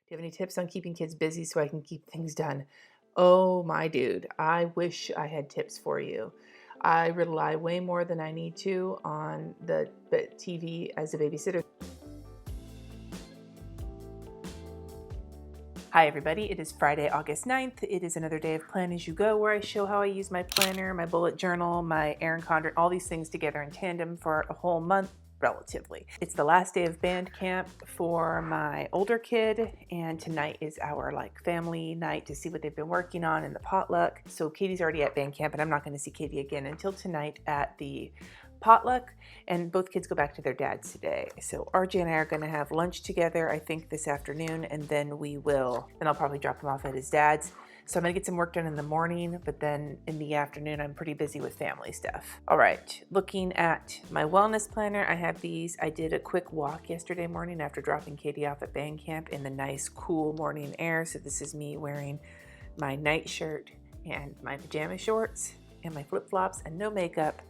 Do you have any tips on keeping kids busy so I can keep things done? Oh my dude, I wish I had tips for you. I rely way more than I need to on the TV as a babysitter. Hi everybody, it is Friday, August 9th. It is another day of Plan As You Go, where I show how I use my planner, my bullet journal, my Erin Condren, all these things together in tandem for a whole month. Relatively. It's the last day of band camp for my older kid, and tonight is our family night to see what they've been working on in the potluck. So Katie's already at band camp, and I'm not going to see Katie again until tonight at the potluck, and both kids go back to their dads today. So RJ and I are going to have lunch together, I think this afternoon, and then I'll probably drop him off at his dad's. So I'm gonna get some work done in the morning, but then in the afternoon, I'm pretty busy with family stuff. All right, looking at my wellness planner, I have these. I did a quick walk yesterday morning after dropping Katie off at band camp in the nice, cool morning air. So this is me wearing my night shirt and my pajama shorts and my flip-flops and no makeup.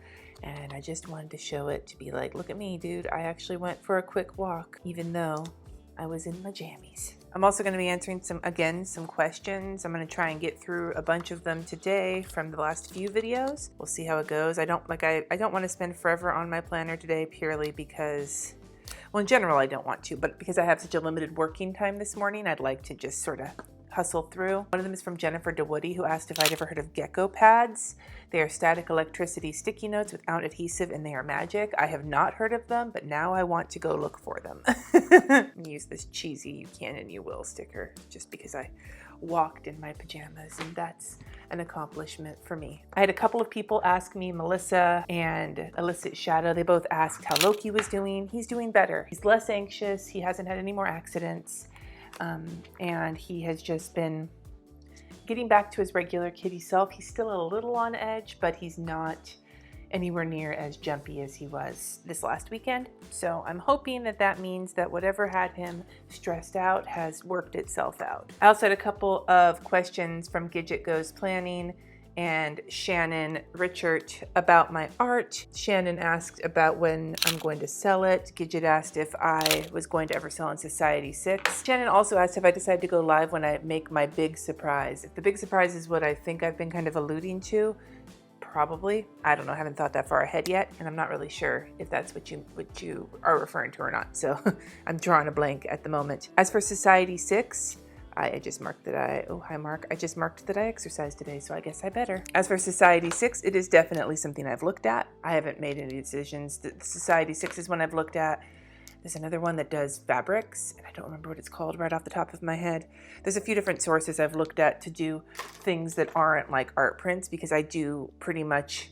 And I just wanted to show it to be like, look at me, dude. I actually went for a quick walk, even though I was in my jammies. I'm also going to be answering some questions. I'm going to try and get through a bunch of them today from the last few videos. We'll see how it goes. I don't want to spend forever on my planner today, purely because, well, in general, I don't want to, but because I have such a limited working time this morning, I'd like to just sort of hustle through. One of them is from Jennifer DeWoody, who asked if I'd ever heard of gecko pads. They are static electricity sticky notes without adhesive, and they are magic. I have not heard of them, but now I want to go look for them. Use this cheesy "you can and you will" sticker just because I walked in my pajamas, and that's an accomplishment for me. I had a couple of people ask me, Melissa and Illicit Shadow, they both asked how Loki was doing. He's doing better. He's less anxious. He hasn't had any more accidents. And he has just been getting back to his regular kitty self. He's still a little on edge, but he's not anywhere near as jumpy as he was this last weekend. So I'm hoping that means that whatever had him stressed out has worked itself out. I also had a couple of questions from Gidget Goes Planning and Shannon Richard about my art. Shannon asked about when I'm going to sell it. Gidget asked if I was going to ever sell in Society 6. Shannon also asked if I decided to go live when I make my big surprise. If the big surprise is what I think I've been kind of alluding to, probably. I don't know, I haven't thought that far ahead yet, and I'm not really sure if that's what you are referring to or not. So I'm drawing a blank at the moment. As for Society 6, I just marked that oh, hi Mark. I just marked that I exercised today, so I guess I better. As for Society 6, it is definitely something I've looked at. I haven't made any decisions. The Society 6 is one I've looked at. There's another one that does fabrics, and I don't remember what it's called right off the top of my head. There's a few different sources I've looked at to do things that aren't like art prints, because I do pretty much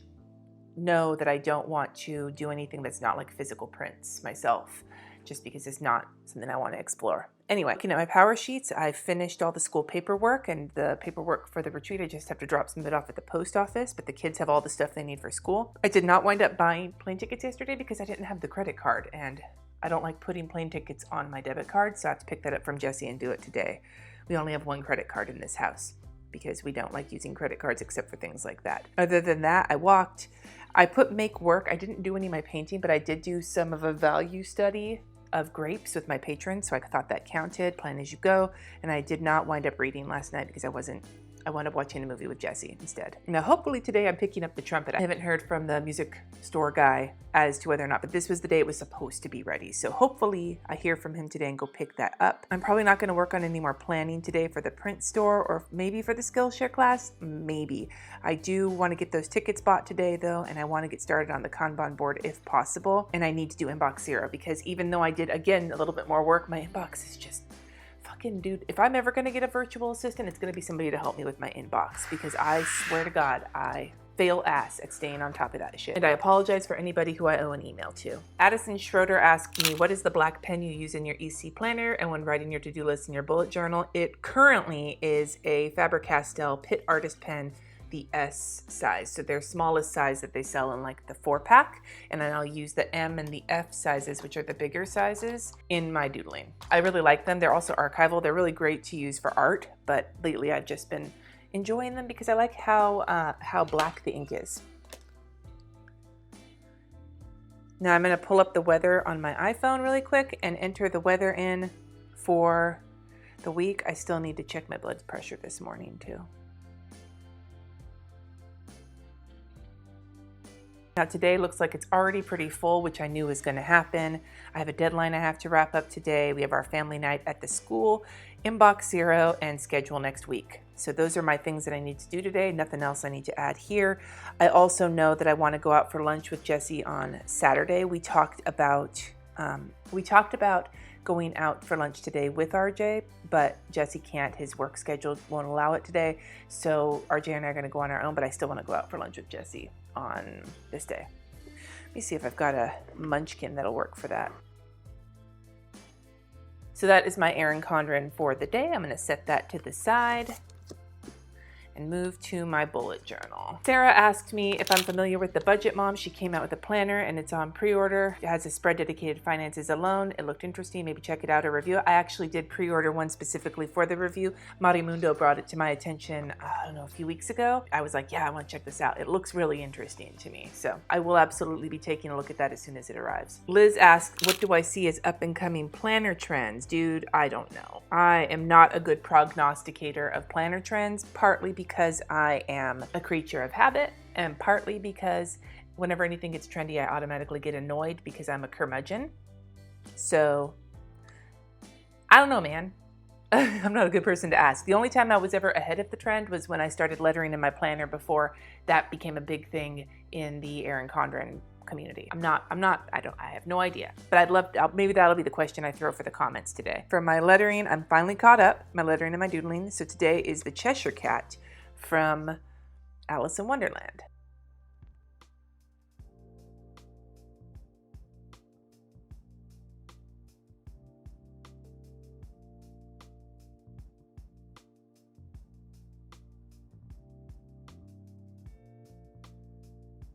know that I don't want to do anything that's not like physical prints myself, just because it's not something I want to explore. Anyway, looking at my power sheets, I finished all the school paperwork, and the paperwork for the retreat, I just have to drop some of it off at the post office, but the kids have all the stuff they need for school. I did not wind up buying plane tickets yesterday because I didn't have the credit card, and I don't like putting plane tickets on my debit card, so I have to pick that up from Jesse and do it today. We only have one credit card in this house because we don't like using credit cards except for things like that. Other than that, I walked. I put make work. I didn't do any of my painting, but I did do some of a value study of grapes with my patrons, so I thought that counted. Plan As You Go. And I did not wind up reading last night because I wound up watching a movie with Jesse instead. Now, hopefully today I'm picking up the trumpet. I haven't heard from the music store guy as to whether or not, but this was the day it was supposed to be ready. So hopefully I hear from him today and go pick that up. I'm probably not going to work on any more planning today for the print store, or maybe for the Skillshare class. Maybe. I do want to get those tickets bought today though, and I want to get started on the Kanban board if possible. And I need to do inbox 0 because even though I did, again, a little bit more work, my inbox is just fucking, dude, if I'm ever going to get a virtual assistant, it's going to be somebody to help me with my inbox, because I swear to God, I fail ass at staying on top of that shit. And I apologize for anybody who I owe an email to. Addison Schroeder asked me, what is the black pen you use in your EC planner and when writing your to-do list in your bullet journal? It currently is a Faber-Castell Pitt Artist pen, the S size. So their smallest size that they sell in like the 4-pack. And then I'll use the M and the F sizes, which are the bigger sizes, in my doodling. I really like them. They're also archival. They're really great to use for art, but lately I've just been enjoying them because I like how black the ink is. Now I'm going to pull up the weather on my iPhone really quick and enter the weather in for the week. I still need to check my blood pressure this morning too. Now today looks like it's already pretty full, which I knew was going to happen. I have a deadline I have to wrap up today. We have our family night at the school, inbox 0, and schedule next week. So those are my things that I need to do today. Nothing else I need to add here. I also know that I want to go out for lunch with Jesse on Saturday. We talked about going out for lunch today with RJ, but Jesse can't. His work schedule won't allow it today. So RJ and I are going to go on our own, but I still want to go out for lunch with Jesse on this day. Let me see if I've got a munchkin that'll work for that. So that is my Erin Condren for the day. I'm going to set that to the side and move to my bullet journal. Sarah asked me if I'm familiar with the Budget Mom. She came out with a planner and it's on pre-order. It has a spread dedicated to finances alone. It looked interesting. Maybe check it out or review. I actually did pre-order one specifically for the review. Marimundo brought it to my attention, I don't know, a few weeks ago. I was like, yeah, I want to check this out. It looks really interesting to me. So I will absolutely be taking a look at that as soon as it arrives. Liz asked, what do I see as up and coming planner trends? Dude, I don't know. I am not a good prognosticator of planner trends, partly because I am a creature of habit, and partly because whenever anything gets trendy, I automatically get annoyed because I'm a curmudgeon. So, I don't know, man. I'm not a good person to ask. The only time I was ever ahead of the trend was when I started lettering in my planner before that became a big thing in the Erin Condren community. I have no idea. But I'd love to, maybe that'll be the question I throw for the comments today. For my lettering, I'm finally caught up, my lettering and my doodling. So today is the Cheshire Cat from Alice in Wonderland.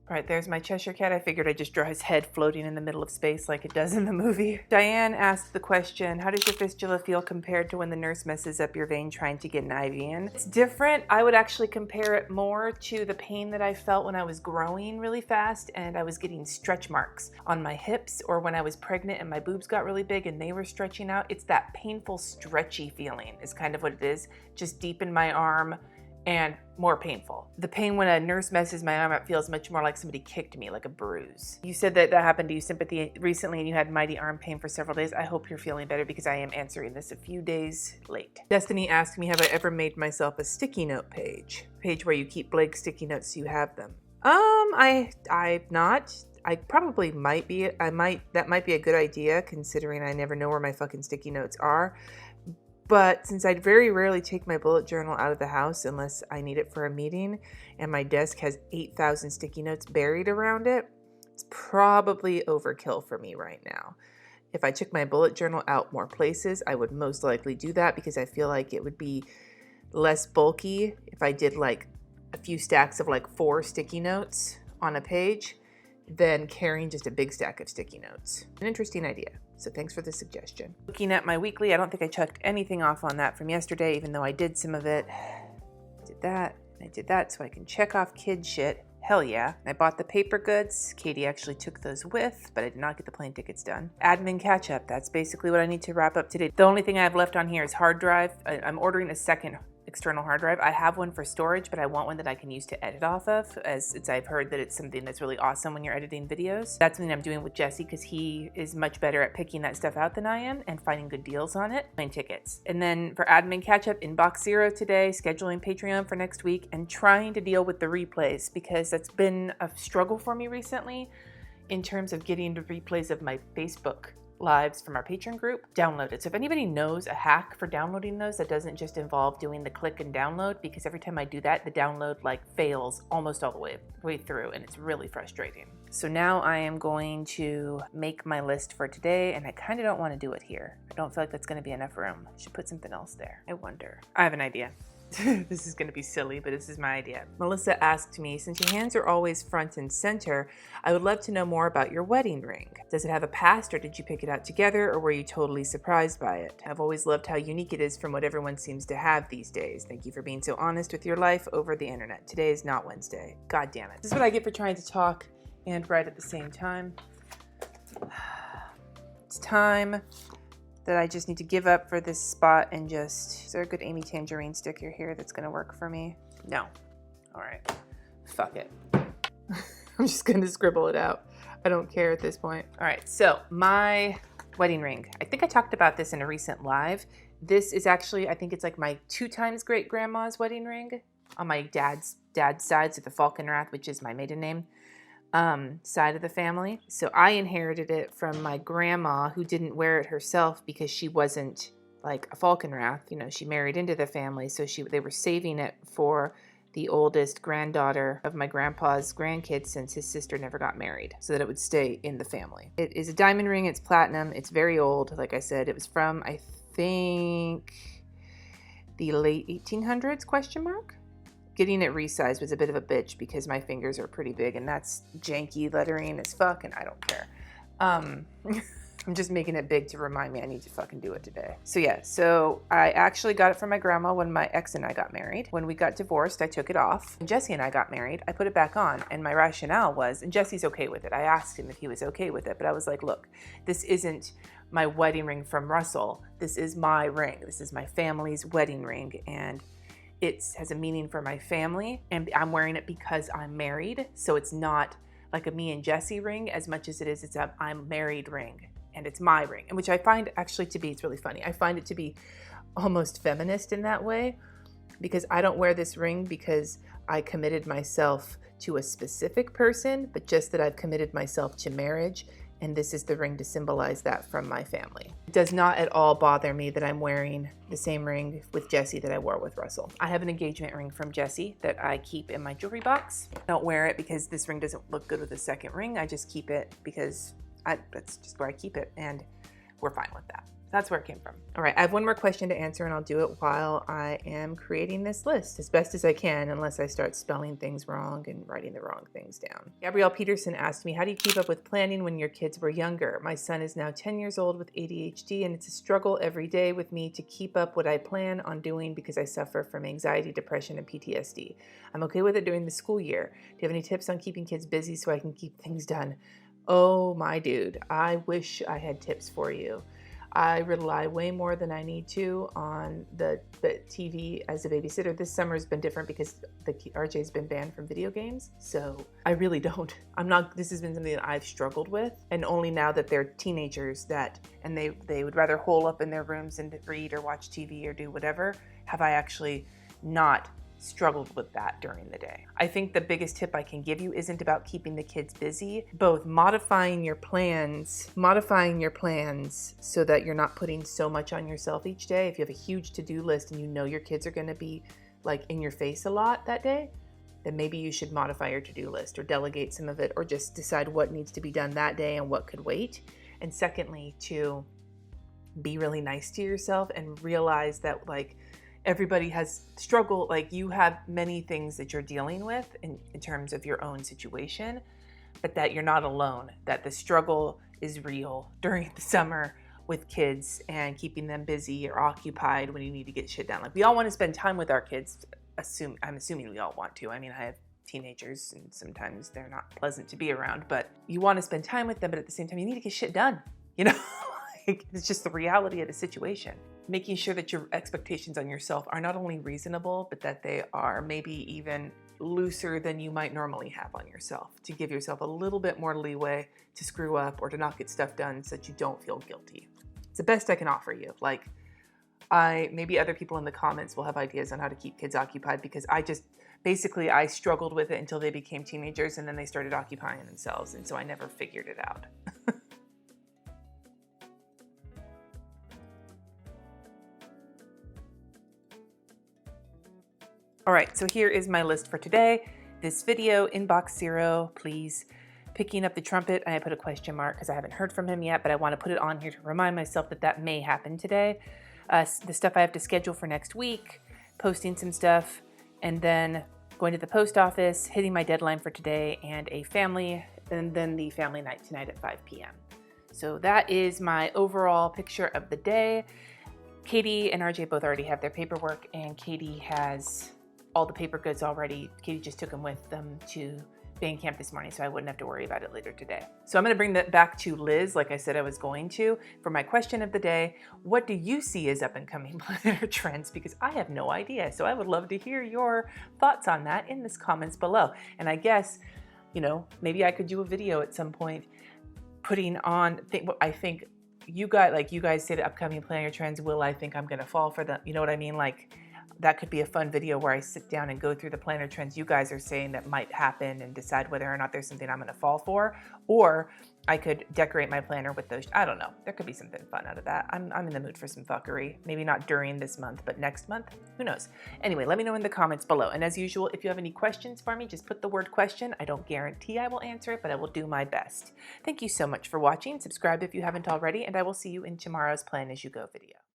All right, there's my Cheshire Cat. I figured I'd just draw his head floating in the middle of space like it does in the movie. Diane asked the question, how does your fistula feel compared to when the nurse messes up your vein trying to get an IV in? It's different. I would actually compare it more to the pain that I felt when I was growing really fast and I was getting stretch marks on my hips, or when I was pregnant and my boobs got really big and they were stretching out. It's that painful, stretchy feeling is kind of what it is, just deep in my arm and more painful. The pain when a nurse messes my arm up feels much more like somebody kicked me, like a bruise. You said that happened to you sympathy recently and you had mighty arm pain for several days. I hope you're feeling better because I am answering this a few days late. Destiny asked me, have I ever made myself a sticky note page where you keep blank sticky notes so you have them? I've not. I probably might be. That might be a good idea considering I never know where my fucking sticky notes are. But since I very rarely take my bullet journal out of the house unless I need it for a meeting, and my desk has 8,000 sticky notes buried around it, it's probably overkill for me right now. If I took my bullet journal out more places, I would most likely do that because I feel like it would be less bulky if I did like a few stacks of like 4 sticky notes on a page than carrying just a big stack of sticky notes. An interesting idea. So thanks for the suggestion. Looking at my weekly, I don't think I checked anything off on that from yesterday, even though I did some of it. I did that so I can check off kid shit. Hell yeah. I bought the paper goods. Katie actually took those with, but I did not get the plane tickets done. Admin catch up. That's basically what I need to wrap up today. The only thing I have left on here is hard drive. I'm ordering a second external hard drive. I have one for storage, but I want one that I can use to edit off of, as I've heard that it's something that's really awesome when you're editing videos. That's something I'm doing with Jesse because he is much better at picking that stuff out than I am and finding good deals on it. Plane tickets. And then for admin catch up, inbox 0 today, scheduling Patreon for next week, and trying to deal with the replays because that's been a struggle for me recently in terms of getting the replays of my Facebook lives from our Patreon group downloaded. So if anybody knows a hack for downloading those that doesn't just involve doing the click and download, because every time I do that, the download like fails almost all the way through, and it's really frustrating. So now I am going to make my list for today, and I kind of don't want to do it here. I don't feel like that's going to be enough room. I should put something else there. I wonder. I have an idea. This is going to be silly, but this is my idea. Melissa asked me, since your hands are always front and center, I would love to know more about your wedding ring. Does it have a past, or did you pick it out together, or were you totally surprised by it? I've always loved how unique it is from what everyone seems to have these days. Thank you for being so honest with your life over the internet. Today is not Wednesday. God damn it. This is what I get for trying to talk and write at the same time. It's time that I just need to give up for this spot and just, is there a good Amy Tangerine sticker here that's gonna work for me? No. All right, fuck it. I'm just gonna scribble it out. I don't care at this point. All right, so my wedding ring. I think I talked about this in a recent live. This is actually, I think it's like my 2 times great grandma's wedding ring on my dad's side, so the Falkenrath, which is my maiden name, side of the family. So I inherited it from my grandma, who didn't wear it herself because she wasn't like a Falkenrath. You know, she married into the family, so they were saving it for the oldest granddaughter of my grandpa's grandkids, since his sister never got married, so that it would stay in the family. It is a diamond ring. It's platinum. It's very old. Like I said, it was from, I think, the late 1800s, question mark. Getting it resized was a bit of a bitch because my fingers are pretty big, and that's janky lettering as fuck, and I don't care. I'm just making it big to remind me I need to fucking do it today. So yeah, so I actually got it from my grandma when my ex and I got married. When we got divorced, I took it off. When Jesse and I got married, I put it back on, and my rationale was, and Jesse's okay with it. I asked him if he was okay with it, but I was like, look, this isn't my wedding ring from Russell. This is my ring. This is my family's wedding ring, and it has a meaning for my family, and I'm wearing it because I'm married. So it's not like a me and Jesse ring as much as it's a I'm married ring, and it's my ring, and which I find actually to be, it's really funny. I find it to be almost feminist in that way, because I don't wear this ring because I committed myself to a specific person, but just that I've committed myself to marriage. And this is the ring to symbolize that from my family. It does not at all bother me that I'm wearing the same ring with Jesse that I wore with Russell. I have an engagement ring from Jesse that I keep in my jewelry box. I don't wear it because this ring doesn't look good with a second ring. I just keep it because that's just where I keep it, and we're fine with that. That's where it came from. All right, I have one more question to answer, and I'll do it while I am creating this list as best as I can, unless I start spelling things wrong and writing the wrong things down. Gabrielle Peterson asked me, how do you keep up with planning when your kids were younger? My son is now 10 years old with ADHD, and it's a struggle every day with me to keep up what I plan on doing because I suffer from anxiety, depression, and PTSD. I'm okay with it during the school year. Do you have any tips on keeping kids busy so I can keep things done? Oh my dude, I wish I had tips for you. I rely way more than I need to on the TV as a babysitter. This summer has been different because RJ's been banned from video games. So I really don't. This has been something that I've struggled with. And only now that they're teenagers and they would rather hole up in their rooms and read or watch TV or do whatever, have I actually not struggled with that during the day. I think the biggest tip I can give you isn't about keeping the kids busy, both modifying your plans so that you're not putting so much on yourself each day. If you have a huge to-do list and you know your kids are going to be like in your face a lot that day, then maybe you should modify your to-do list or delegate some of it, or just decide what needs to be done that day and what could wait. And secondly, to be really nice to yourself and realize that like everybody has struggle, like you have many things that you're dealing with in terms of your own situation, but that you're not alone, that the struggle is real during the summer with kids and keeping them busy or occupied when you need to get shit done. Like we all want to spend time with our kids. I'm assuming we all want to. I mean, I have teenagers and sometimes they're not pleasant to be around, but you want to spend time with them, but at the same time you need to get shit done, you know? Like, it's just the reality of the situation. Making sure that your expectations on yourself are not only reasonable, but that they are maybe even looser than you might normally have on yourself, to give yourself a little bit more leeway to screw up or to not get stuff done so that you don't feel guilty. It's the best I can offer you. Like, maybe other people in the comments will have ideas on how to keep kids occupied, because I struggled with it until they became teenagers, and then they started occupying themselves, and so I never figured it out. All right, so here is my list for today. This video, inbox 0, please. Picking up the trumpet, and I put a question mark because I haven't heard from him yet, but I want to put it on here to remind myself that may happen today. The stuff I have to schedule for next week, posting some stuff, and then going to the post office, hitting my deadline for today, and the family night tonight at 5 p.m. So that is my overall picture of the day. Katie and RJ both already have their paperwork, and Katie has all the paper goods already. Katie just took them with them to band camp this morning, so I wouldn't have to worry about it later today. So I'm going to bring that back to Liz, like I said I was going to, for my question of the day. What do you see as up and coming planner trends? Because I have no idea. So I would love to hear your thoughts on that in the comments below. And I guess, you know, maybe I could do a video at some point putting on, I think you guys say the upcoming planner trends. Will I think I'm going to fall for them? You know what I mean? Like, that could be a fun video where I sit down and go through the planner trends you guys are saying that might happen and decide whether or not there's something I'm going to fall for. Or I could decorate my planner with those. I don't know. There could be something fun out of that. I'm in the mood for some fuckery. Maybe not during this month, but next month. Who knows? Anyway, let me know in the comments below. And as usual, if you have any questions for me, just put the word question. I don't guarantee I will answer it, but I will do my best. Thank you so much for watching. Subscribe if you haven't already, and I will see you in tomorrow's Plan As You Go video.